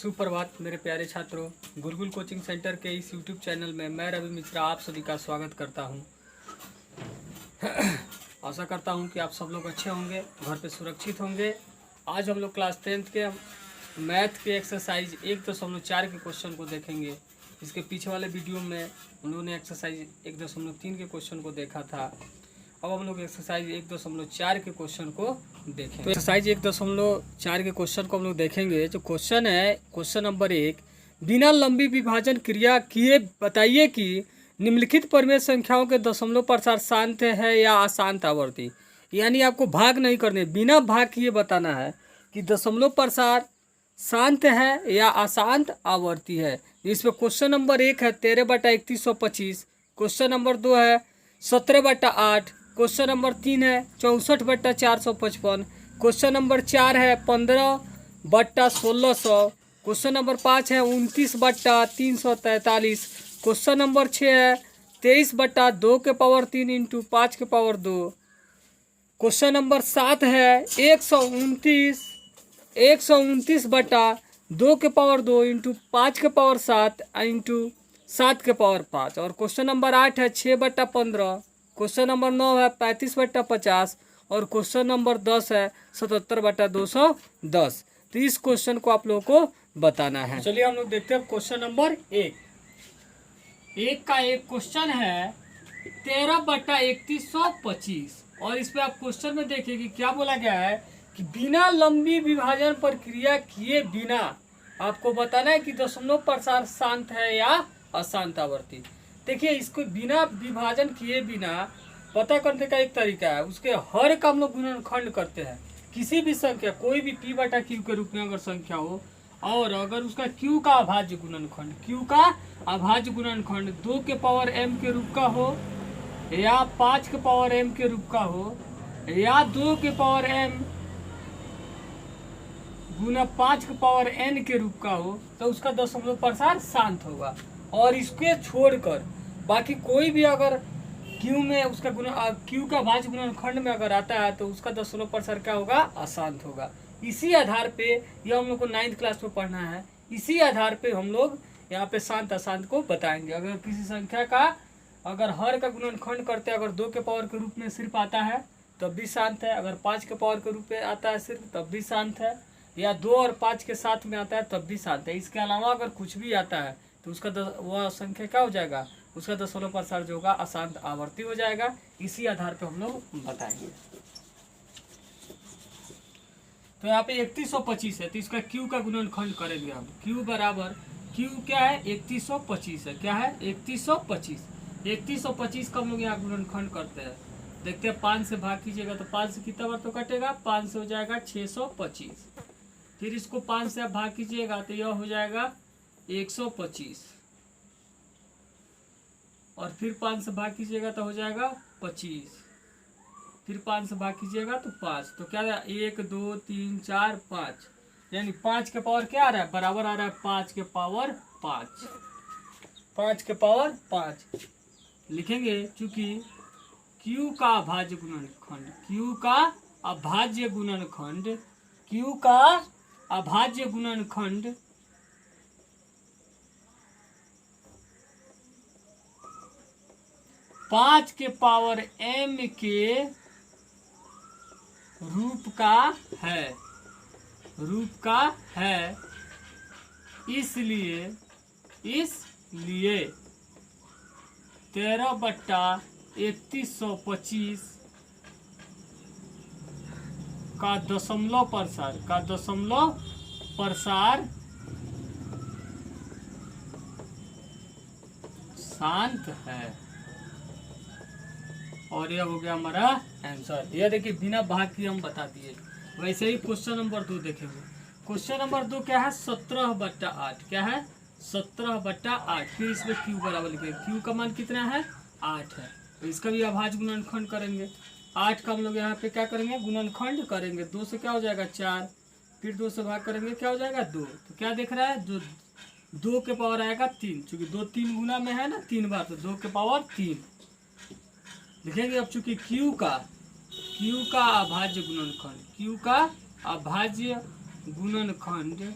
सुप्रभात मेरे प्यारे छात्रों। गुरुकुल कोचिंग सेंटर के इस यूट्यूब चैनल में मैं रवि मिश्रा आप सभी का स्वागत करता हूं। आशा करता हूं कि आप सब लोग अच्छे होंगे, घर पे सुरक्षित होंगे। आज हम लोग क्लास 10th के मैथ के एक्सरसाइज 1.4 के क्वेश्चन को देखेंगे। इसके पीछे वाले वीडियो में हम लोगों ने एक्सरसाइज 1.3 के क्वेश्चन को देखा था। अब हम लोग एक्सरसाइज 1.4 के क्वेश्चन को देखेंगे। तो एक्सरसाइज 1.4 के क्वेश्चन को हम लोग देखेंगे। जो क्वेश्चन है, क्वेश्चन नंबर 1, बिना लंबी विभाजन क्रिया किए बताइए कि निम्नलिखित परिमेय संख्याओं के दशमलव प्रसार शांत है या अशांत आवर्ती। यानी आपको भाग नहीं करने, बिना भाग किए बताना है कि दशमलव प्रसार शांत है या अशांत आवर्ती है। इसमें क्वेश्चन नंबर 1 है 13/3125, क्वेश्चन नंबर 2 है 17/8, क्वेश्चन नंबर 3 है 64/455, क्वेश्चन नंबर 4 है 15/1600, क्वेश्चन नंबर 5 है 29/343, क्वेश्चन नंबर 6 है 23/2 इंटू 5/2, क्वेश्चन नंबर 7 है 129/2 इंटू 5/7 इंटू 7/5, और क्वेश्चन नंबर 8 है 6/15, क्वेश्चन नंबर 9 है 35/50 और क्वेश्चन नंबर 10 है 77/210। तो इस क्वेश्चन को आप लोगों को बताना है। चलिए हम लोग देखते हैं क्वेश्चन नंबर 1 का एक क्वेश्चन है 13/3125, और इस पे आप क्वेश्चन में देखिए कि क्या बोला गया है कि बिना लंबी विभाजन प्रक्रिया किए बिना आपको बताना है कि दशमलव प्रसार शांत है या अशांत आवर्ती। देखिए, इसको बिना विभाजन किए बिना पता करने का एक तरीका है, उसके हर का हम लोग गुणनखंड करते हैं। किसी भी संख्या, कोई भी p/q के रूप में अगर संख्या हो और अगर उसका q का अभाज्य गुणनखंड, q का अभाज्य गुणनखंड 2m के रूप का हो या 5m के रूप का हो या 2m गुना 5n के रूप का हो, तो उसका दशमलव प्रसार शांत होगा। और इसके छोड़कर बाकी कोई भी अगर q में उसका q का भाज्य गुणनखंड में अगर आता है तो उसका दशमलव प्रसार क्या होगा? अशांत होगा। इसी आधार पे यह हम लोग को 9th क्लास में पढ़ना है। इसी आधार पे हम लोग यहाँ पे शांत अशांत को बताएंगे। अगर किसी संख्या का अगर हर का गुणनखंड करते हैं, अगर 2 के पावर के रूप में सिर्फ आता है तब भी शांत है, अगर 5 के पावर के रूप में आता है सिर्फ तब भी शांत है, या 2 और 5 के साथ में आता है तब भी शांत है। इसके अलावा अगर कुछ भी आता है तो उसका वह संख्या क्या हो जाएगा? उसका दशमलव प्रसार जो होगा अशांत आवर्ती हो जाएगा। इसी आधार पे हम लोग बताएंगे। तो यहाँ पे 3125 है, तो इसका q का गुणनखंड करेंगे हम। q बराबर, q क्या है? 3125 है। क्या है? 3125। 3125 का हम लोग यहाँ गुणनखंड करते हैं। देखते हैं, 5 से भाग कीजिएगा तो 5 से कितना बार तो कटेगा? 5 से हो जाएगा 625। फिर इसको 5 से आप भाग कीजिएगा तो यह हो जाएगा 125, और फिर 5 से भाग कीजिएगा तो हो जाएगा 25, फिर 5 से भाग कीजिएगा तो 5। तो क्या है? 1 2 3 4 5, यानी 5 के पावर क्या आ रहा है? बराबर आ रहा है 5 के पावर 5। 5 के पावर 5 लिखेंगे, चूंकि q का अभाज्य गुणनखंड, q का अभाज्य गुणनखंड, q का अभाज्य गुणनखंड 5 के पावर m के रूप का है, रूप का है। इसलिए 13/3125 का दशमलव प्रसार शांत है। और यह हो गया हमारा आंसर। यह देखिए, बिना भाग किए हम बता दिए। वैसे ही क्वेश्चन नंबर 2 देखेंगे। क्वेश्चन नंबर 2 क्या है? 17/8। क्या है? 17/8। फिर इसमें q बराबर लिखेंगे। q का मान कितना है? 8 है। तो इसका भी अभाज्य गुणनखंड करेंगे। 8 का हम लोग यहाँ पे क्या करेंगे? गुणनखंड करेंगे। 2 से क्या हो जाएगा? 4, फिर 2 से भाग करेंगे, क्या हो जाएगा? 2। तो क्या दिख रहा है? जो 2 के पावर आएगा 3, चूंकि 2 3 गुना में है ना, 3 बार, तो 2 के पावर 3 लिखेंगे। अब चूंकि q का अभाज्य गुणनखंड, q का अभाज्य गुणनखंड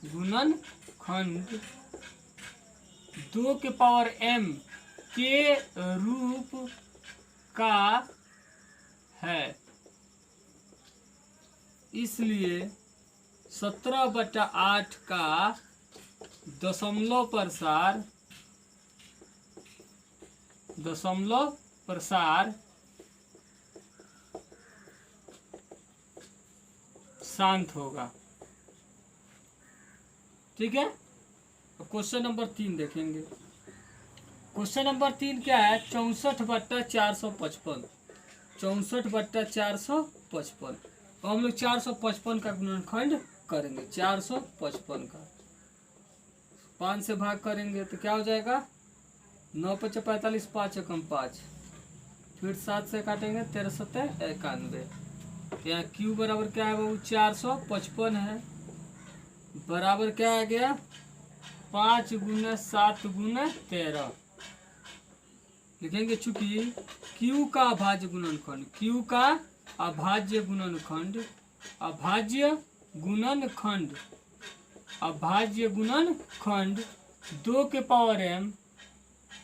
गुणनखंड 2 के पावर m के रूप का है, इसलिए 17/8 का दशमलव प्रसार शांत होगा। ठीक है, क्वेश्चन नंबर 3 देखेंगे। क्वेश्चन नंबर 3 क्या है? 64/455। 64/455। तो हम लोग 455 का गुणनखंड करेंगे। 455 का 5 से भाग करेंगे तो क्या हो जाएगा? 9 × 5 = 45, 5 × 5, फिर 7 से काटेंगे 13 × 7 = 91। तो यहाँ क्यू बराबर क्या है बाबू? 455 है, बराबर क्या आ गया? 5 × 7 × 13 लिखेंगे। चूंकि क्यू का अभाज्य गुणनखंड, क्यू का अभाज्य गुणनखंड, अभाज्य गुणनखंड 2 के पावर m,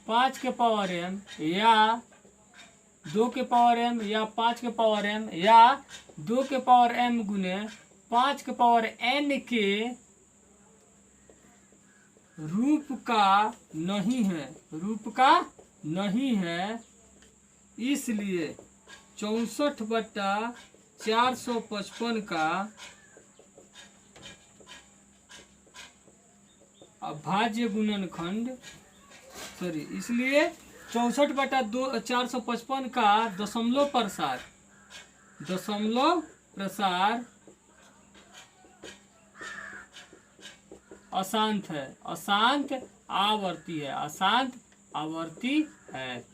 5 के पावर m या 2 के पावर m या 5 के पावर m या 2 के पावर m गुने 5 के पावर n के रूप का नहीं है, रूप का नहीं है, इसलिए 64/455 का अभाज्य गुणनखंड, इसलिए 64/455 का दशमलव प्रसार अशांत है, अशांत आवर्ती है, अशांत आवर्ती है।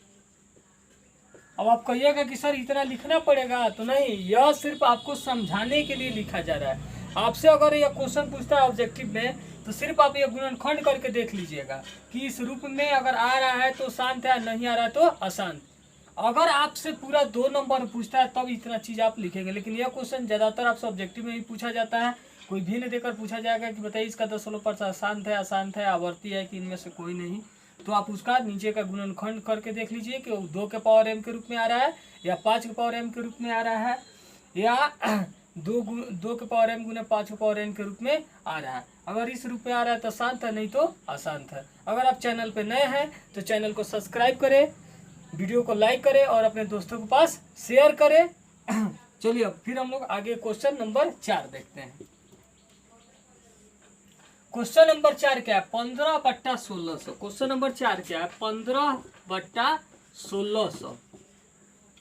अब आप कहिएगा कि सर इतना लिखना पड़ेगा, तो नहीं, यह सिर्फ आपको समझाने के लिए लिखा जा रहा है। आपसे अगर यह क्वेश्चन पूछता है ऑब्जेक्टिव में, तो सिर्फ आप ये गुणनखंड करके देख लीजिएगा कि इस रूप में अगर आ रहा है तो शांत है, नहीं आ रहा है तो अशांत। अगर आपसे पूरा 2 नंबर पूछता है तब इतना चीज आप लिखेंगे, लेकिन यह क्वेश्चन ज्यादातर आपसे ऑब्जेक्टिव में ही पूछा जाता है। कोई भिन्न देकर पूछा जाएगा कि बताइए इसका दशमलव प्रसार शांत है, अशांत है, आवर्ती है कि इनमें से कोई नहीं, तो आप उसका नीचे का गुणनखंड करके देख लीजिए कि 2 के पावर m के रूप में आ रहा है या 5 के पावर m के रूप में आ रहा है या 2 के पावर m गुने 5 के पावर n के रूप में आ रहा है। अगर इस रूप में आ रहा है तो शांत है, नहीं तो अशांत है। अगर आप चैनल पे नए हैं तो चैनल को सब्सक्राइब करें, वीडियो को लाइक करें और अपने दोस्तों के पास शेयर करें। चलिए अब फिर हम लोग आगे क्वेश्चन नंबर 4 देखते हैं। क्वेश्चन नंबर 4 क्या है? 15/1600। क्वेश्चन नंबर 4 क्या है? 15/1600।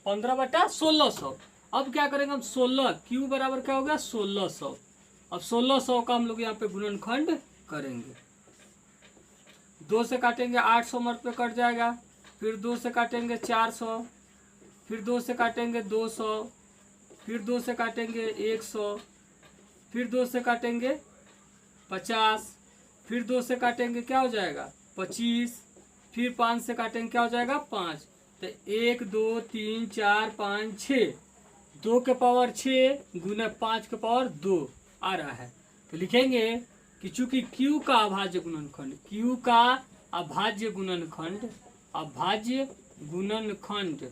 15/1600। अब क्या करेंगे हम? 16 क्यू बराबर क्या हो गया? 1600। अब 1600 का हम लोग यहाँ पे गुणनखंड करेंगे। 2 से काटेंगे 800 मर्द पे कट जाएगा, फिर 2 से काटेंगे 400, फिर 2 से काटेंगे 200, फिर 2 से काटेंगे 100, फिर 2 से काटेंगे 50, फिर 2 से काटेंगे क्या हो जाएगा? 25, फिर 5 से काटेंगे क्या हो जाएगा? 5। तो 1 2 3 4 5 6, 2 के पावर 6 गुने 5 के पावर 2 आ रहा है। तो लिखेंगे कि चूंकि Q का अभाज्य गुणनखंड, Q का अभाज्य गुणनखंड, अभाज्य गुणनखंड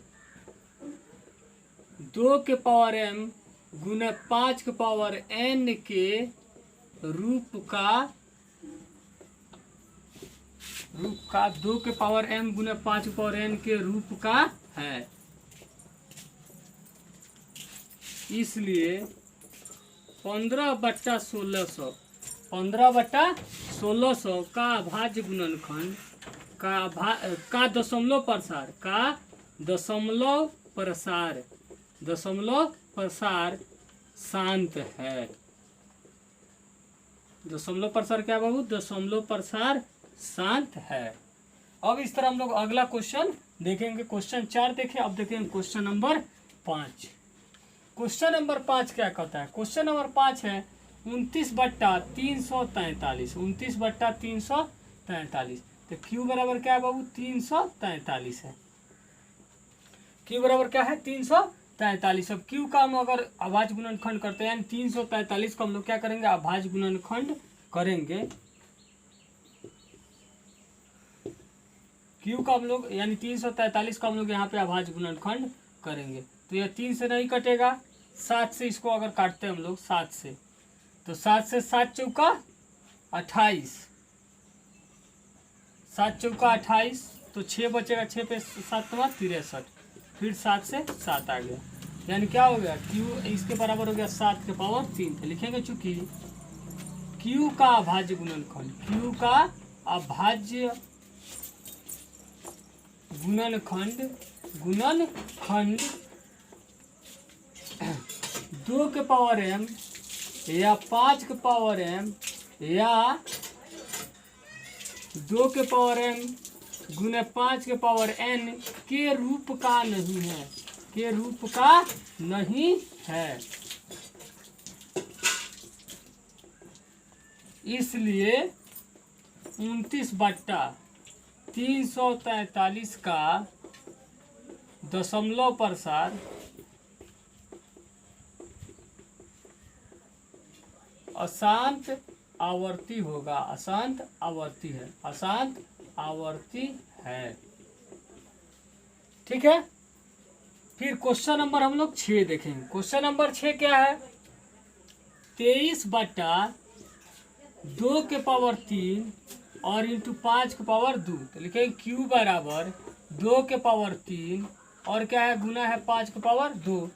2 के पावर m गुने 5 के पावर n के रूप का 2 के पावर m गुने 5 के पावर n के रूप का है, इसलिए 15/1600 का अभाज्य गुणनखंड का दशमलव प्रसार शांत है। दशमलव प्रसार क्या बाबू? दशमलव प्रसार शांत है। अब इस तरह हम लोग अगला क्वेश्चन देखेंगे। क्वेश्चन 4 देखें, अब देखेंगे क्वेश्चन नंबर 5। क्वेश्चन नंबर 5 क्या कहता है? क्वेश्चन नंबर 5 है 29/343। 29/343। तो क्यू बराबर क्या है बाबू? 343 है। क्यू बराबर क्या है? 343। अब क्यू का हम अगर अभाज्य गुणनखंड करते हैं 343 को हम लोग क्या करेंगे? अभाज्य गुणनखंड करेंगे, Q का हम लोग यानी 343 का हम लोग यहाँ पे अभाज्य गुणनखंड करेंगे। तो यह 3 से नहीं कटेगा, 7 से इसको अगर काटते हैं हम लोग 7 से, तो 7 से 7 चौका 28, 7 चौका 28, तो 6 बचेगा, 6 पे 7 63, फिर 7 से 7 आ गया, यानी क्या हो गया Q इसके बराबर हो गया 7 के पावर 3। तो लिखेंगे चूंकि Q का अभाज्य गुणनखंड, Q का अभाज्य गुणनखंड 2 के पावर m या 5 के पावर m या 2 के पावर m गुने 5 के पावर n के रूप का नहीं है, के रूप का नहीं है। इसलिए 29/343 का दशमलव प्रसार अशांत आवर्ती होगा, अशांत आवर्ती है, अशांत आवर्ती है। ठीक है, फिर क्वेश्चन नंबर हम लोग 6 देखेंगे। क्वेश्चन नंबर 6 क्या है, 23/2 के पावर 3 और इंटू 5 के पावर 2। तो लिखेंगे Q बराबर 2 के पावर 3 और क्या है, गुना है 5 के पावर 2।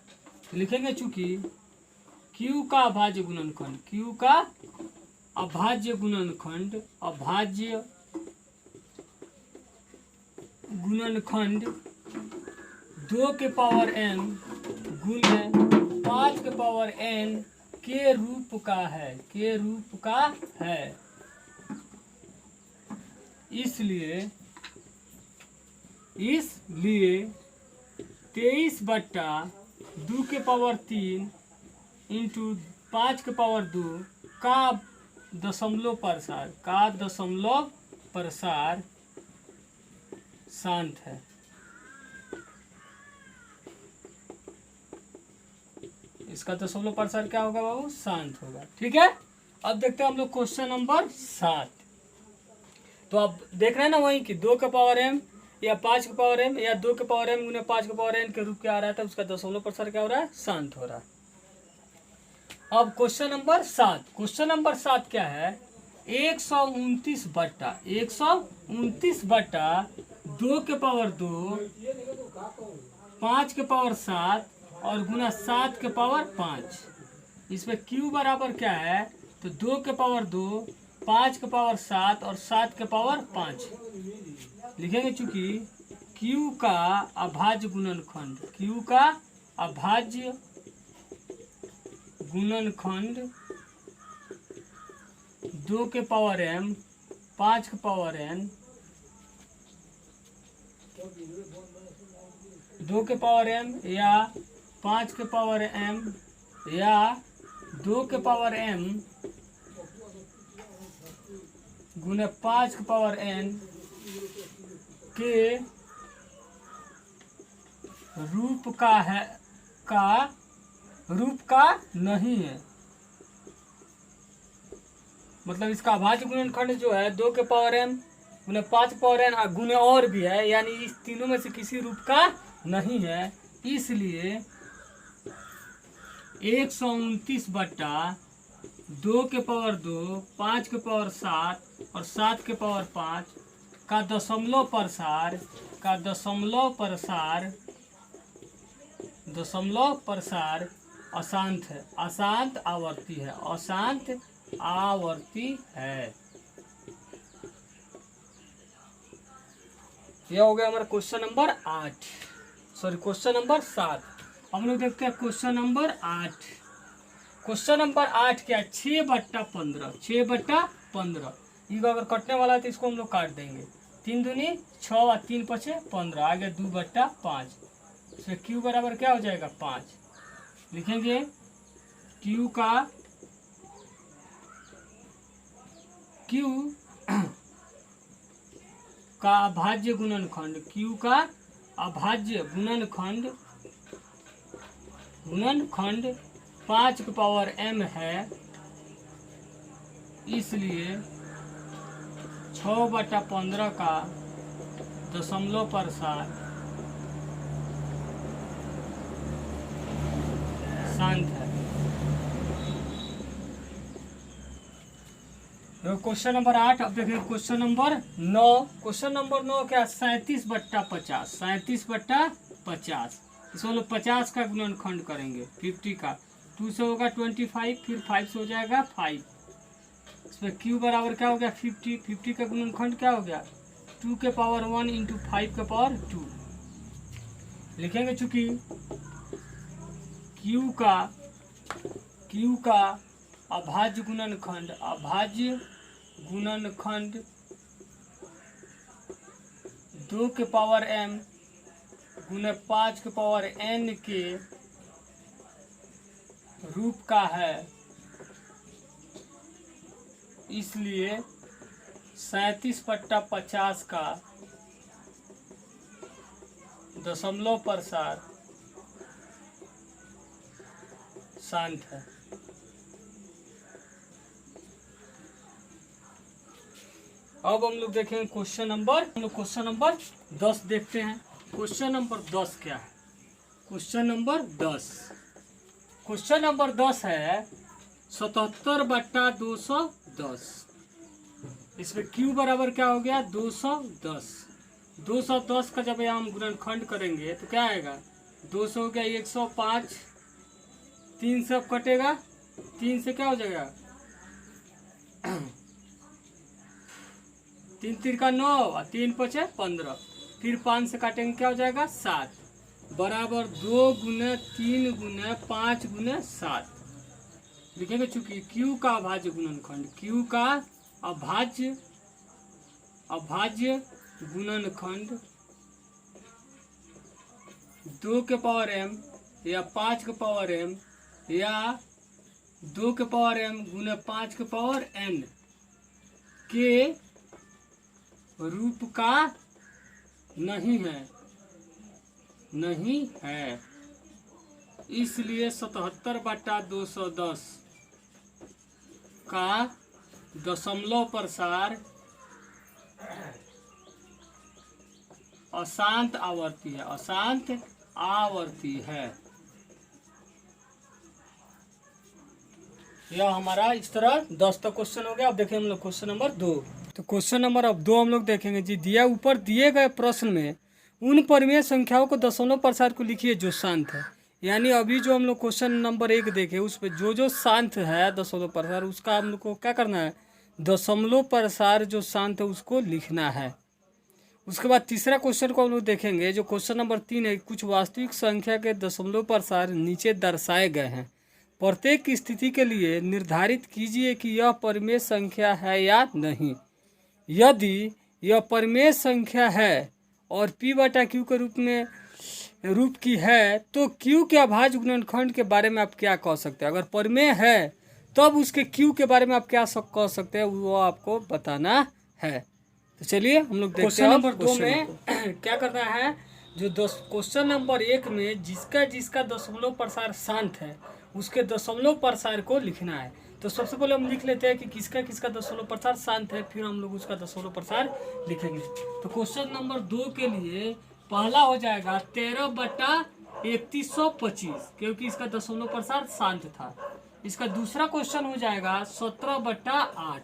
तो लिखेंगे चूंकि Q का अभाज्य गुणनखंड, Q का अभाज्य गुणनखंड, अभाज्य गुणनखंड 2 के पावर n गुने 5 के पावर n के रूप का है, के रूप का है। इसलिए 23/2 के पावर 3 इंटू 5 के पावर 2 का दशमलव प्रसार शांत है। इसका दशमलव प्रसार क्या होगा बाबू, शांत होगा। ठीक है, अब देखते हैं हम लोग क्वेश्चन नंबर 7। तो अब देख रहे हैं ना वही कि 2 के पावर m या 5 के पावर m या 2 के पावर m गुने 5 के पावर n के रूप क्या आ रहा था, उसका दशमलव प्रसार क्या हो रहा है, शांत हो रहा है। अब क्वेश्चन नंबर 7, क्वेश्चन नंबर 7 क्या है, 129/2 के पावर 2 5 के पावर 7 और गुना 7 के पावर 5। इसमें Q बराबर क्या है, तो 2 के पावर 2 5 के पावर 7 और 7 के पावर 5 लिखेंगे। चूंकि Q का अभाज्य गुणनखंड, Q का अभाज्य गुणनखंड 2 के पावर m 5 के पावर n 2 के पावर m या 5 के पावर m या 2 के पावर m गुने 5 के पावर n के रूप का है, रूप का नहीं है। मतलब इसका अभाज्य गुणनखंड जो है 2 के पावर m गुने 5 के पावर n गुने और भी है, यानी इस तीनों में से किसी रूप का नहीं है। इसलिए 129/2 के पावर 2 5 के पावर 7 और 7 के पावर 5 का दशमलव प्रसार अशांत है, अशांत आवर्ती है, अशांत आवर्ती है। यह हो गया हमारा question number 8, sorry question number 7। हम लोग देखते हैं क्वेश्चन नंबर 8। क्वेश्चन नंबर 8 क्या, 6/15, 6/15। ये अगर कटने वाला है तो इसको हम लोग काट देंगे, 3 दूनी 6 और 3 पचे 15, आ गया 2/5। इसमें Q बराबर क्या हो जाएगा, 5। लिखेंगे Q का अभाज्य गुणनखंड, Q का अभाज्य गुणनखंड 5 के पावर m है इसलिए 6/15 का दशमलव प्रसार शांत है। Question number 8। अब देखिए क्वेश्चन नंबर 9। क्वेश्चन नंबर 9 क्या? 37/50। 37/50 इसमें लोग 50 का गुणनखंड करेंगे। 50 का 2 से होगा 25, फिर 5 से हो जाएगा 5। इसमें q बराबर क्या हो गया? 50। 50 का गुणनखंड क्या हो गया? 2 के पावर 1 इंटू 5 के पावर 2 लिखेंगे। चूंकि q का अभाज्य गुणनखंड 2 के पावर m गुने 5 के पावर n के रूप का है, इसलिए 37/50 का दशमलव प्रसार शांत है। अब हम लोग देखेंगे क्वेश्चन नंबर 10 देखते हैं। क्वेश्चन नंबर 10 क्या है? क्वेश्चन नंबर 10 है 77/210। इसमें q बराबर क्या हो गया? 210। 210 का जब हम गुणनखंड करेंगे तो क्या आएगा? 200 हो गया 105, 3 से अब कटेगा, 3 से क्या हो जाएगा? 3 तिरका 9 और 3 पचे 15, फिर 5 से काटेंगे क्या हो जाएगा? 7 बराबर 2 गुने 3 गुने 5 गुने 7 लिखेंगे। चूंकि q का अभाज्य गुणनखंड, q का अभाज्य गुणनखंड 2 के पावर m या 5 के पावर m या 2 के पावर m गुने 5 के पावर n के रूप का नहीं है, इसलिए 77/210 का दशमलव प्रसार अशांत आवर्ती है। यह हमारा इस तरह 10 तक क्वेश्चन हो गया। अब देखें हम लोग क्वेश्चन नंबर 2। तो क्वेश्चन नंबर अब 2 हम लोग देखेंगे जी। ऊपर दिए गए प्रश्न में उन परिमेय संख्याओं को दशमलव प्रसार को लिखिए जो शांत है। यानी अभी जो हम लोग क्वेश्चन नंबर 1 देखे उस पर जो शांत है दशमलव प्रसार, उसका हम लोग को क्या करना है? दशमलव प्रसार जो शांत है उसको लिखना है। उसके बाद तीसरा क्वेश्चन को हम लोग देखेंगे जो क्वेश्चन नंबर 3 है। कुछ वास्तविक संख्या के दशमलव प्रसार नीचे दर्शाए गए हैं। प्रत्येक स्थिति के लिए निर्धारित कीजिए कि यह परिमेय संख्या है या नहीं। यदि यह परिमेय संख्या है और p/q के रूप की है तो q के अभाज्य गुणनखंड के बारे में आप क्या कह सकते हैं? अगर परिमेय है तब उसके q के बारे में आप क्या कह सकते हैं वो आपको बताना है। तो चलिए हम लोग देखते हैं। क्वेश्चन नंबर 2 में क्या करना है? जो क्वेश्चन नंबर 1 में जिसका दशमलव प्रसार शांत है उसके दशमलव प्रसार को लिखना है। तो सबसे पहले हम लिख लेते हैं कि किसका दशमलव प्रसार शांत है, फिर हम लोग उसका दशमलव प्रसार लिखेंगे। तो क्वेश्चन नंबर 2 के लिए पहला हो जाएगा 13/3125 क्योंकि इसका दशमलव प्रसार शांत था। इसका दूसरा क्वेश्चन हो जाएगा 17/8,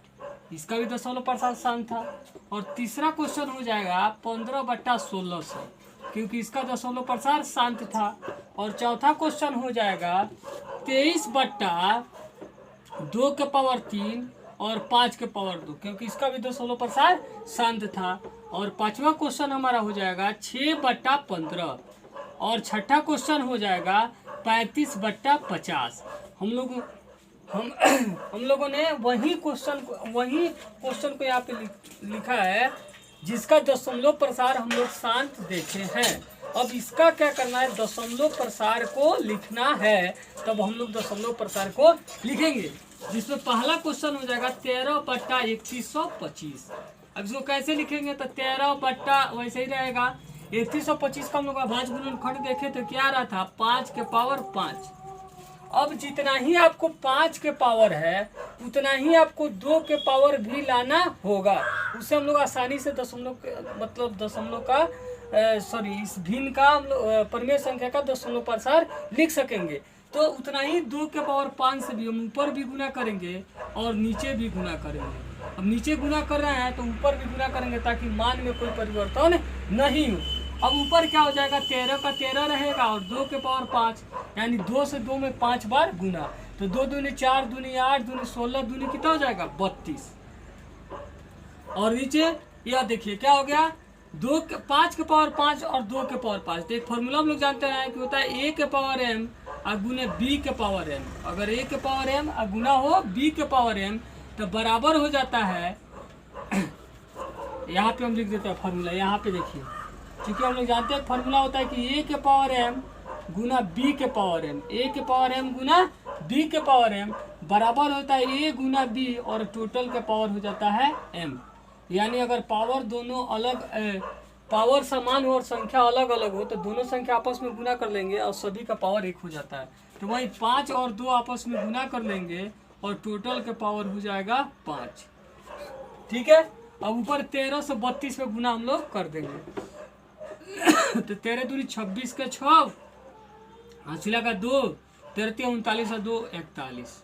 इसका भी दशमलव प्रसार शांत था। और तीसरा क्वेश्चन हो जाएगा 15/1600 क्योंकि इसका दशमलव प्रसार शांत था। और चौथा क्वेश्चन हो जाएगा 23/2 के पावर 3 और 5 के पावर 2 क्योंकि इसका भी दशमलव प्रसार शांत था। और पांचवा क्वेश्चन हमारा हो जाएगा 6/15 और छठा क्वेश्चन हो जाएगा 35/50। हम लोगों ने वही क्वेश्चन को यहाँ पे लिखा है जिसका दशमलव प्रसार हम लोग शांत देखे हैं। अब इसका क्या करना है? दशमलव प्रसार को लिखना है। तब हम लोग दशमलव प्रसार को लिखेंगे जिसमें पहला क्वेश्चन हो जाएगा 13/3125। अब इसको कैसे लिखेंगे? तो 13 वैसे ही रहेगा। 3125 का हम लोग अभाज्य गुणनखंड देखे तो क्या आ रहा था? 5 के पावर 5 अब जितना ही आपको 5 के पावर है उतना ही आपको 2 के पावर भी लाना होगा। उसे हम लोग आसानी से दशमलव का इस भिन्न का हम लोग परिमेय संख्या का दशमलव प्रसार लिख सकेंगे। तो उतना ही 2 के पावर 5 से भी हम ऊपर भी गुना करेंगे और नीचे भी गुना करेंगे। अब नीचे गुना कर रहे हैं तो ऊपर भी गुना करेंगे ताकि मान में कोई परिवर्तन नहीं हो। अब ऊपर क्या हो जाएगा, 13 का 13 रहेगा और 2 के पावर 5, यानी 2 से 2 में 5 बार गुना। तो 2 दूनी 4, दूनी 8, दूनी 16, दूनी कितना हो जाएगा 32। और नीचे यह देखिए क्या हो गया, 5 के पावर 5 और 2 के पावर 5। तो एक फॉर्मूला हम लोग जानते हैं कि होता है a के पावर m और गुने b के पावर m। अगर a के पावर m और गुना हो b के पावर m तो बराबर हो जाता है यहाँ पे हम लिख देते हैं फॉर्मूला, यहाँ पे देखिए, क्योंकि हम लोग जानते हैं फॉर्मूला होता है कि a के पावर m गुना b के पावर m, a के पावर m गुना b के पावर m बराबर होता है a गुना b और टोटल का पावर हो जाता है m। यानी अगर पावर दोनों पावर समान हो और संख्या अलग अलग हो तो दोनों संख्या आपस में गुना कर लेंगे और सभी का पावर 1 हो जाता है। तो वही 5 और 2 आपस में गुना कर लेंगे और टोटल का पावर हो जाएगा 5। ठीक है। अब ऊपर 13 से 32 में गुना हम लोग कर देंगे। तो 13 दूनी 26 के 6, हासिला का 2, 13 39 और 2 41।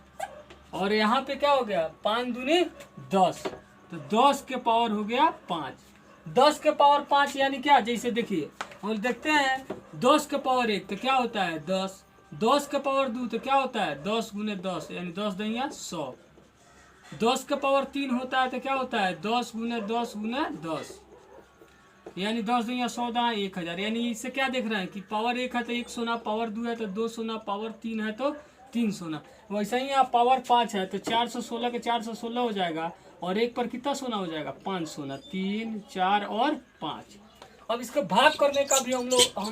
और यहाँ पे क्या हो गया, 5 दूनी 10, तो 10 के पावर हो गया 5। 10 के पावर 5 यानी क्या, जैसे देखिए हम देखते हैं 10 के पावर 1 तो क्या होता है 10, 10 के पावर 2 तो क्या होता है 10 गुने 10 यानी 10 दहिया 100। 10 के पावर 3 होता है तो क्या होता है 10 गुने 10 गुने 10 यानी 10 दहिया 100 दहा 1000। यानी इससे क्या देख रहे हैं कि पावर 1 है तो 1 सोना, पावर 2 है तो 2 सोना, पावर 3 है तो 3 सोना। वैसे ही आप पावर 5 है तो 416 के 416 हो जाएगा और 1 पर कितना सोना हो जाएगा 5 सोना, 3 4 और 5। अब इसको भाग करने का भी हम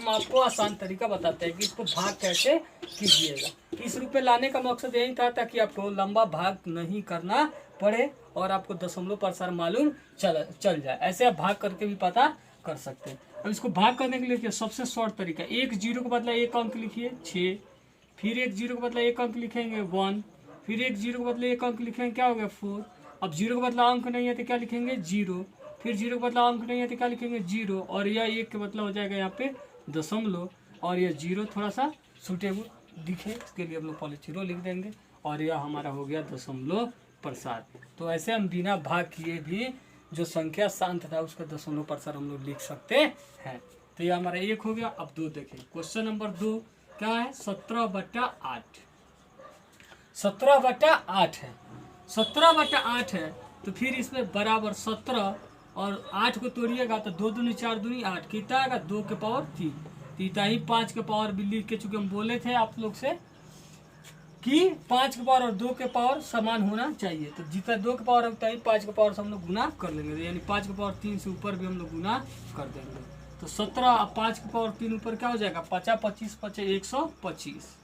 आपको आसान तरीका बताते हैं कि इसको भाग कैसे कीजिएगा। इस रूप में लाने का मकसद यही था ताकि आपको लंबा भाग नहीं करना पड़े और आपको दशमलव प्रसार मालूम चल जाए। ऐसे आप भाग करके भी पता कर सकते हैं। अब इसको भाग करने के लिए सबसे शॉर्ट तरीका, एक जीरो के बदला एक अंक लिखिए 6, फिर एक जीरो के बदला एक अंक लिखेंगे 1, फिर एक जीरो के बदले एक अंक लिखेंगे क्या हो गया 4। अब जीरो के बदला अंक नहीं है तो क्या लिखेंगे 0, फिर जीरो के बदला अंक नहीं है तो क्या लिखेंगे 0 और यह 1 के बदला हो जाएगा यहाँ पे दशमलव और यह 0 थोड़ा सा सूटेबल दिखे इसके लिए हम लोग पहले 0 लिख देंगे और यह हमारा हो गया दशमलव प्रसार। तो ऐसे हम बिना भाग किए भी जो संख्या शांत था उसका दशमलव प्रसार हम लोग लिख सकते हैं। तो यह हमारा 1 हो गया। अब 2 देखें, क्वेश्चन नंबर 2 क्या है 17/8। 17/8 है, 17/8 है तो फिर इसमें बराबर 17 और 8 को तोड़िएगा तो 2 दूनी 4 दूनी 8 कितना आएगा 2 के पावर 3। तीता ही 5 के पावर भी लिख के, चूंकि हम बोले थे आप लोग से कि 5 के पावर और 2 के पावर समान होना चाहिए। तो जितना 2 के पावर होता है 5 के पावर से हम लोग गुना कर लेंगे, यानी 5 के पावर 3 से ऊपर भी हम लोग गुना कर देंगे। तो 17 और 5 के पावर 3 ऊपर क्या हो जाएगा 50 25 25 125।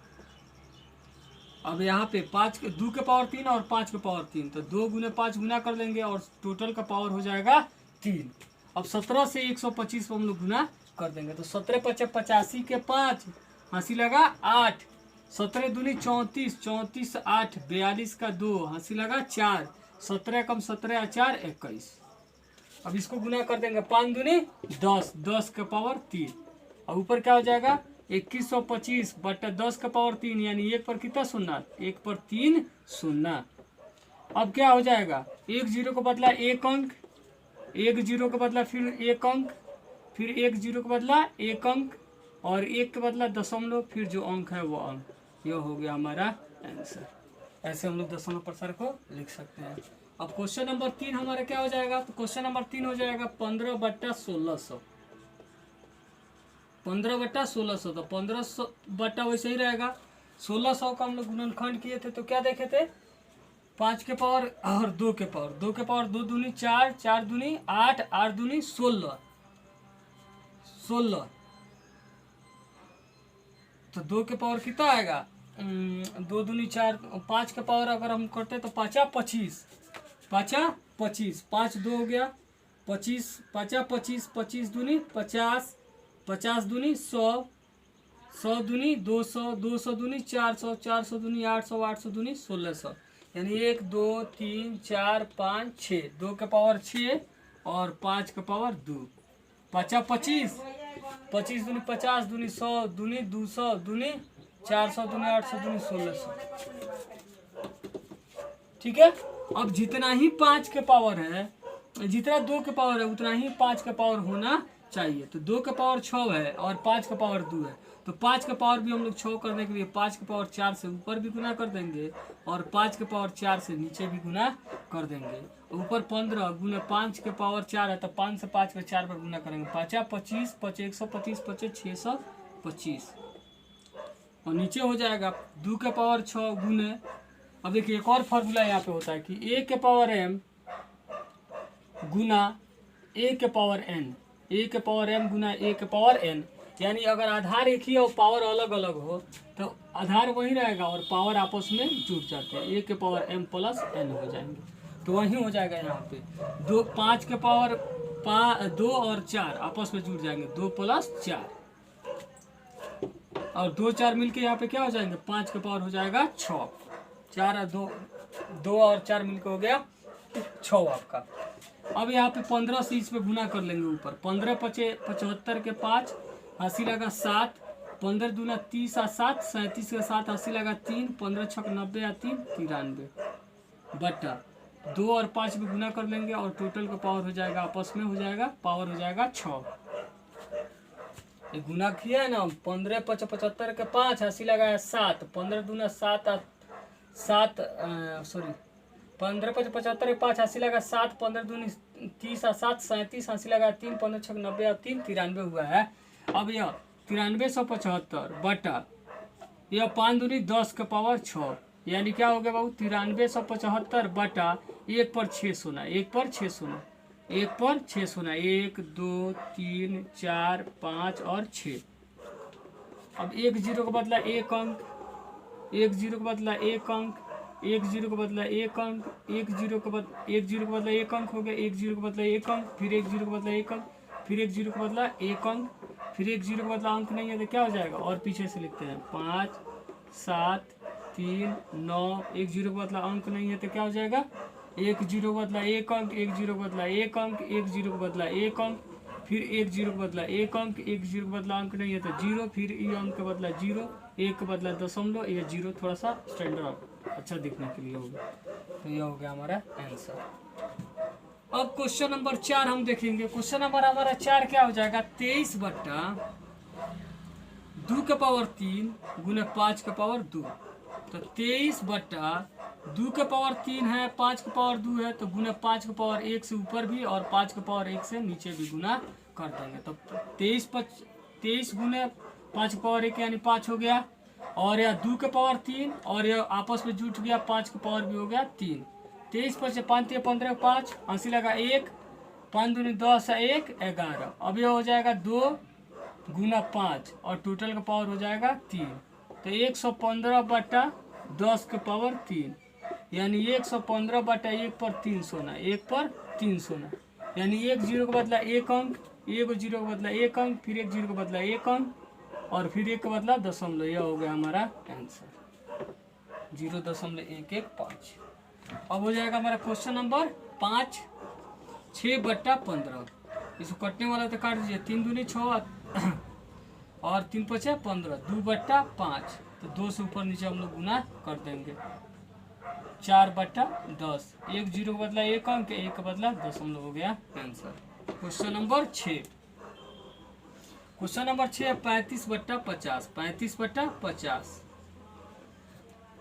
अब यहाँ पे 2 के पावर 3 और 5 के पावर 3 तो 2 गुने 5 गुना कर लेंगे और टोटल का पावर हो जाएगा 3। अब 17 से 125 को हम लोग गुना कर देंगे तो 17 × 85 के 5, हंसी लगा 8, 17 दूनी 34, 34 8 42 का 2, हंसी लगा 4, 17 कम 17 4 21। अब इसको गुना कर देंगे 5 दूनी 10, 10 के पावर 3 और ऊपर क्या हो जाएगा 2125 बटा 10 का पावर 3 यानी 1 पर कितना शून्य, 1 पर 3 शून्य। अब क्या हो जाएगा 1 0 को बदला 1 अंक, 1 0 के बदला फिर 1 अंक, फिर 1 0 के बदला 1 अंक और 1 के बदला दशमलव, फिर जो अंक है वो अंक। यह हो गया हमारा आंसर। ऐसे हम लोग दशमलव प्रसार को लिख सकते हैं। अब क्वेश्चन नंबर 3 हमारा क्या हो जाएगा, तो क्वेश्चन नंबर 3 हो जाएगा 15/1600। 15/1600 तो 1500 बटा वैसे ही रहेगा। 1600 का हम लोग गुणनखंड किए थे तो क्या देखे थे 5 के पावर और 2 के पावर, 2 के पावर 2 दूनी 4, 4 दूनी 8, 8 दूनी 16, 16 तो 2 के पावर कितना आएगा 2 दूनी 4, 5 के पावर अगर हम करते तो 5 25, 5 25, 5 2 हो गया 25, 5 25, 25 दूनी 50, 50 दूनी 100, 100 दूनी 200, 200 दूनी 400, 400 दूनी 800, 800 दूनी 1600, यानी 1 2 3 4 5 6, 2 के पावर 6 और 5 के पावर 2, 5 25, 25 दूनी 50 दूनी 100 दूनी 200 दूनी 400 दूनी 800 दूनी 1600। ठीक है। अब जितना ही 5 के पावर है, जितना 2 के पावर है उतना ही 5 का पावर होना चाहिए। तो 2 का पावर 6 है और 5 का पावर 2 है, तो 5 का पावर भी हम लोग 6 करने के लिए 5 के पावर 4 से ऊपर भी गुना कर देंगे और 5 के पावर 4 से नीचे भी गुना कर देंगे। ऊपर 15 गुना 5 के पावर 4 है, तो 5 से 5 पे 4 पर गुना करेंगे, 5 25, 125, 25 625, और नीचे हो जाएगा 2 के पावर 6 गुने। अब देखिए एक और फार्मूला यहाँ पे होता है कि a के पावर m गुना a के पावर n, a के पावर m गुना a के पावर n, यानी अगर आधार एक ही हो पावर अलग अलग हो तो आधार वही रहेगा और पावर आपस में जुड़ जाते हैं, a के पावर m प्लस n हो जाएंगे। तो वही हो जाएगा यहाँ पे 5 के पावर 2 और 4 आपस में जुड़ जाएंगे, 2 प्लस 4, और 2 4 मिलके यहाँ पे क्या हो जाएंगे, 5 का पावर हो जाएगा 6, 4 और 2 और 4 मिलके हो गया 6 आपका। अब यहाँ पे 15 से इस पे गुना कर लेंगे ऊपर, 15 पचे 75 के 5, 80 लगा 7, 15 दूना 30 और 7, 37 के 7, 80 लगा 3, 15 छक 90 और 3 93, बटा 2 और 5 भी गुना कर लेंगे और टोटल का पावर हो जाएगा आपस में हो जाएगा पावर हो जाएगा 6। ये गुना किया है ना, 15 पच 75 के 5, 80 लगाया 7, 15 दूना 7 सॉरी 15 पच 75 के 5, 80 लगा 7, 15 दूनी 30 और 7, 37, 80 लगा 3, 15 छक 90 और 3 93 हुआ है। अब यह 9375 बटा यह 5 दूनी 10 के पावर 6, यानी क्या हो गया बाबू 9375 बटा 1 पर 6 सोना, 1 पर 6 सोना, 1 पर 6 सोना, 1 2 3 4 5 और 6। अब 1 0 का बदला 1 अंक, 1 0 का बदला 1 अंक, 1 0 का बदला 1 अंक, 1 0 का बदला 1 अंक हो गया, 1 0 का बदला 1 अंक, फिर 1 0 का बदला 1 अंक, फिर 1 0 का बदला 1 अंक, फिर 1 0 का बदला अंक नहीं है तो क्या हो जाएगा, और पीछे से लिखते हैं 5 7 3 9, 1 0 का बदला अंक नहीं है तो क्या हो जाएगा, 1 0 का बदला 1 अंक, 1 0 का बदला 1 अंक, 1 0 का बदला 1 अंक, फिर 1 0 का बदला 1 अंक, 1 0 का बदला अंक नहीं है तो 0, फिर ये अंक का बदला 0, 1 का बदला दशमलव, ये 0 थोड़ा सा स्टैंडर्ड अच्छा दिखने के लिए होगा। तो ये हो गया हमारा आंसर। अब क्वेश्चन नंबर 4 हम देखेंगे। क्वेश्चन नंबर हमारा 4 क्या हो जाएगा, 23 बट्टा 2 के पावर 3 गुना 5 के पावर 2। तो 23 बट्टा 2 के पावर 3 है, 5 के पावर 2 है, तो गुना 5 के पावर 1 से ऊपर भी और 5 के पावर 1 से नीचे भी गुना कर देंगे। तो 23 गुने 5 के पावर 1 यानी 5 हो गया, और यह 2 के पावर 3 और यह आपस में जुट गया, 5 के पावर भी हो गया 3। 23 पर से 5 15 5, 80 लगा 1, 5 दूनी 10 1 11। अब यह हो जाएगा 2 गुना 5 और टोटल का पावर हो जाएगा 3। तो 115 बटा 10 के पावर 3, यानी 115 बटा 1 पर 3 सोना, 1 पर 3 सोना, यानी 1 0 का बदला 1 अंक, 1 0 का बदला 1 अंक, फिर 1 0 का बदला 1 अंक और फिर 1 का बदला दशमलव। यह हो गया हमारा आंसर 0.115। अब हो जाएगा हमारा क्वेश्चन नंबर 5, 6 बट्टा 15। इसको कटने वाला तो काट दीजिए, 3 दूनी 6 और 3 पचे 15, 2 बट्टा 5, तो 2 से ऊपर नीचे हम लोग गुना कर देंगे, 4 बट्टा 10, 1 0 का बदला 1 अंक, 1 का बदला दशमलव, हो गया answer. Question number 6, question number 6 35 बट्टा 50, 35 बट्टा 50।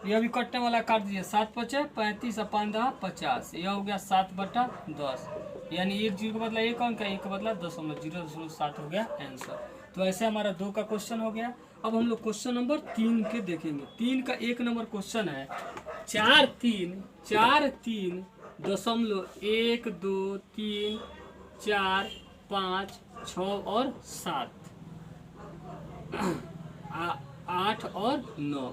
यह भी कटने वाला काट दीजिए, 7 पचे 35 और 5 50, यह हो गया 7 बट्टा 10, यानी 1 0 का बदला 1 अंक, 1 का बदला दशमलव, 0.7 हो गया आंसर। तो ऐसे हमारा 2 का क्वेश्चन हो गया। अब हम लोग क्वेश्चन नंबर 3 के देखेंगे। 3 का 1 नंबर क्वेश्चन है 4 3 दशमलव 1 2 3 4 5 6 और 7 8 और 9,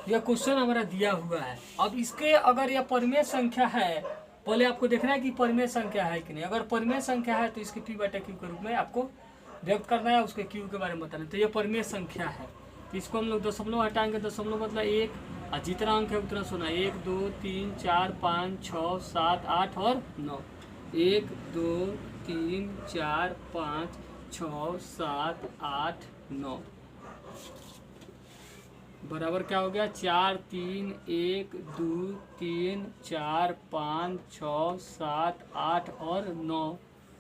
यह क्वेश्चन हमारा दिया हुआ है। अब इसके अगर यह परिमेय संख्या है, पहले आपको देखना है कि परिमेय संख्या है कि नहीं। अगर परिमेय संख्या है तो इसके p/q के रूप में आपको व्यक्त करना है, उसके क्यू के बारे में बताना है। तो ये परिमेय संख्या है। तो इसको हम लोग दशमलव हटाएंगे, दशमलव मतलब 1, और जितना अंक है उतना सुना, 1 2 3 4 5 6 7 8 और 9। 1 2 3 4 5 6 7 8 9 बराबर क्या हो गया, 4 3 1 2 3 4 5 6 7 8 और 9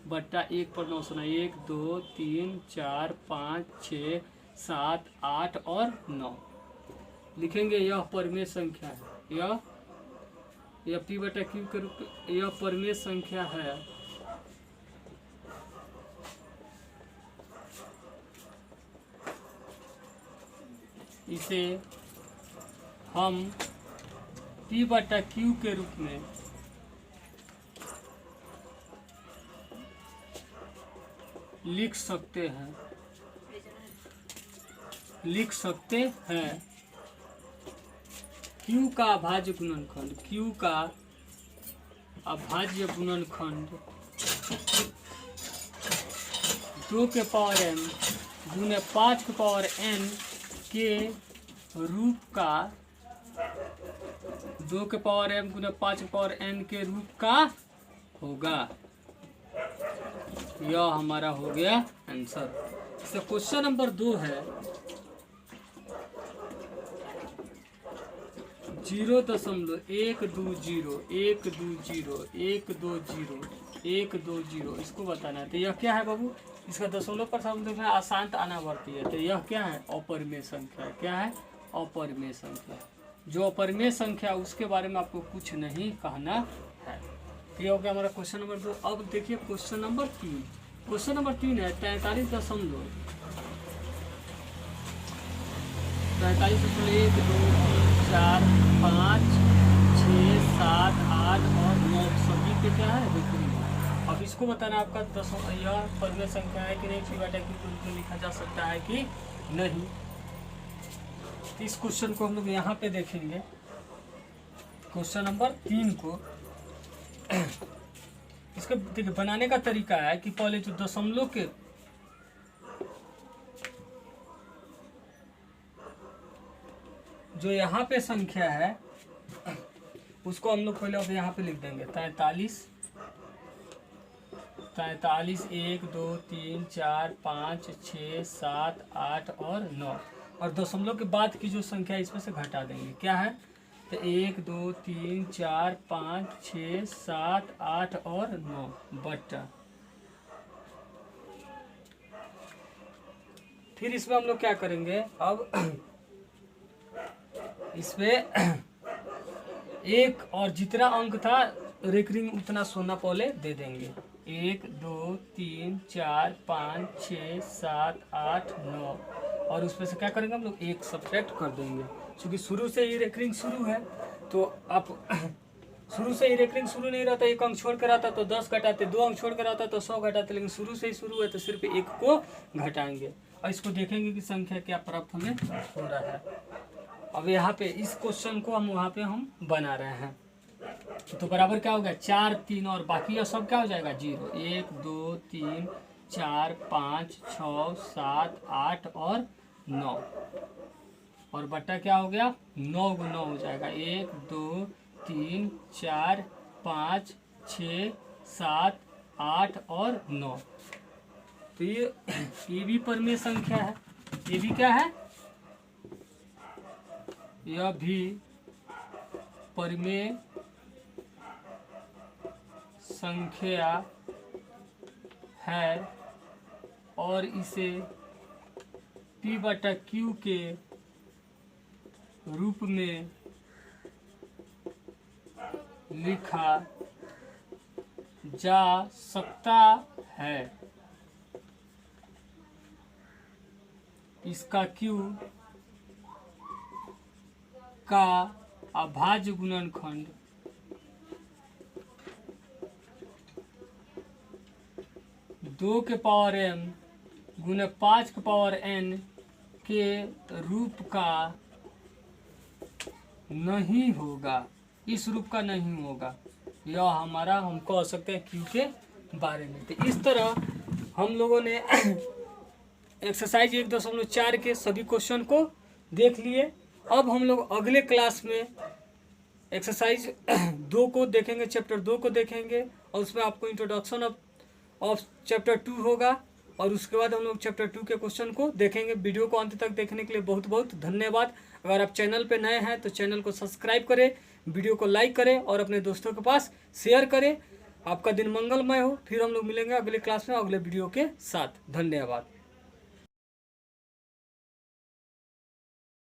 बट्टा 1 पर 9 सुना, 1 2 3 4 5 6 7 8 और 9 लिखेंगे। यह परिमेय संख्या है, यह पी बटा क्यू के रूप में यह परिमेय संख्या है। इसे हम पी बटा क्यू के रूप में लिख सकते हैं, क्यू का अभाज्य गुणनखंड, क्यू का अभाज्य गुणनखंड 2 के पावर m गुने 5 के पावर n के रूप का, 2 के पावर m गुने 5 के पावर n के रूप का होगा। यह हमारा हो गया आंसर। इसका क्वेश्चन नंबर 2 है 0.120 इसको बताना है। तो यह क्या है बाबू, इसका दशमलव पर देखना है, अशांत अनावर्ती है। तो यह क्या है, अपरिमेय संख्या। क्या है, अपरिमेय संख्या। जो अपरिमेय संख्या उसके बारे में आपको कुछ नहीं कहना है। तो यह हो गया हमारा क्वेश्चन नंबर 2। अब देखिए क्वेश्चन नंबर 3। क्वेश्चन नंबर 3 है 43.1 2 3 4 5 6 7 8 और 9 सभी पे क्या है, रेखनी। अब इसको बताना आपका यह परिमेय संख्या है कि नहीं, पी बटा क्यू के रूप में लिखा जा सकता है कि नहीं। इस क्वेश्चन को हम लोग यहाँ पे देखेंगे, क्वेश्चन नंबर 3 को। इसका देखिए बनाने का तरीका है कि पहले जो दशमलव के जो यहाँ पे संख्या है उसको हम लोग पहले अब यहाँ पे लिख देंगे 43 1 2 3 4 5 6 7 8 और 9 और दशमलव के बाद की जो संख्या है इसमें से घटा देंगे। क्या है, तो 1 2 3 4 5 6 7 8 और 9 बट्टा, फिर इसमें हम लोग क्या करेंगे, अब इसमें एक और जितना अंक था रेकरिंग उतना सोना पहले दे देंगे। 1 2 3 4 5 6 7 8 9 और उसमें से क्या करेंगे हम लोग, एक सब्ट्रैक्ट कर देंगे। क्योंकि शुरू से ही रेकरिंग शुरू है, तो आप शुरू से ही रेकरिंग शुरू नहीं रहता, एक अंक छोड़ कर आता तो 10 घटाते, 2 अंक छोड़ कर आता तो 100 घटाते, लेकिन शुरू से ही शुरू है तो सिर्फ एक को घटाएंगे और इसको देखेंगे कि संख्या क्या प्राप्त हमें हो रहा है। अब यहाँ पे इस क्वेश्चन को हम वहाँ पे हम बना रहे हैं, तो बराबर क्या हो गया, 4 3 और बाकी यह सब क्या हो जाएगा 0। 1 2 3 4 5 6 7 8 और 9 और बट्टा क्या हो गया 9 × 9 हो जाएगा। 1 2 3 4 5 6 7 8 और 9। तो ये भी परिमेय संख्या है, ये भी क्या है, यह भी परिमेय संख्या है और इसे P बटा Q के रूप में लिखा जा सकता है। इसका Q का अभाज्य गुणनखंड दो के पावर m गुने 5 के पावर n के रूप का नहीं होगा, इस रूप का नहीं होगा। यह हमारा हम कह सकते हैं Q के बारे में। तो इस तरह हम लोगों ने एक्सरसाइज 1.4 के सभी क्वेश्चन को देख लिए। अब हम लोग अगले क्लास में एक्सरसाइज 2 को देखेंगे, चैप्टर 2 को देखेंगे और उसमें आपको इंट्रोडक्शन ऑफ चैप्टर 2 होगा और उसके बाद हम लोग चैप्टर 2 के क्वेश्चन को देखेंगे। वीडियो को अंत तक देखने के लिए बहुत बहुत धन्यवाद। अगर आप चैनल पे नए हैं तो चैनल को सब्सक्राइब करें, वीडियो को लाइक करें और अपने दोस्तों के पास शेयर करें। आपका दिन मंगलमय हो। फिर हम लोग मिलेंगे अगले क्लास में अगले वीडियो के साथ। धन्यवाद।